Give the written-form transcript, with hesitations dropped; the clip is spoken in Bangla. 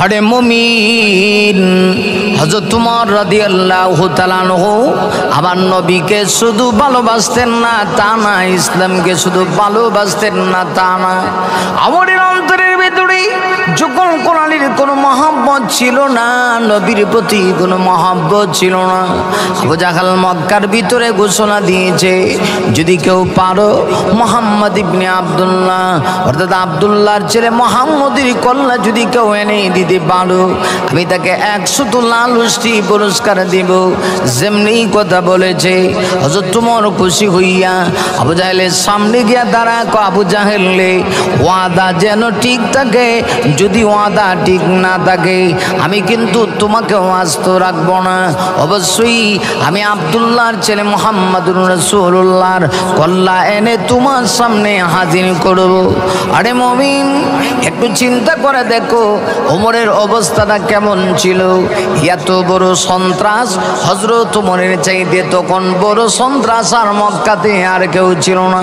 আরে মুমিন, হযরত ওমর রাদিয়াল্লাহু তাআলা আনহু আবার নবীকে শুধু ভালোবাসতেন না তা না, ইসলামকে শুধু ভালোবাসতেন না তা না, আমাদের অন্তরের ভিতরে যখন কোরআনের কোনো মহব্বত ছিল না, নবীর প্রতি কোনো মহব্বত ছিল না। আবু জাহাল মক্কার ভিতরে ঘোষণা দিয়েছে, যদি কেউ পারো মুহাম্মদ ইবনে আব্দুল্লাহ অর্থাৎ আব্দুল্লাহর ছেলে মুহাম্মদের কল্লা যদি কেউ এনে দিতে পারো, আমি তাকে 100 লাল উষ্টি পুরস্কার দেব। যেমনি কথা বলেছে, হযরত ওমর খুশি হইয়া আবু জাহেলের সামনে গিয়া দাঁড়ায়, আবু জাহেল রে, ওয়াদা যেন ঠিক থাকে, যদি ওয়াদা ঠিক না থাকে আমি কিন্তু তোমাকে আস্ত রাখবো না। অবশ্যই আমি আব্দুল্লাহর ছেলে মুহাম্মাদুর রাসূলুল্লাহর কল্লা এনে তোমার সামনে হাজির করব। আরে মুমিন, একটু চিন্তা করে দেখো ওমরের অবস্থাটা কেমন ছিল। এত বড় সন্ত্রাস হযরত ওমরের চাইতে তখন বড় সন্ত্রাস আর মক্কাতে আর কেউ ছিল না।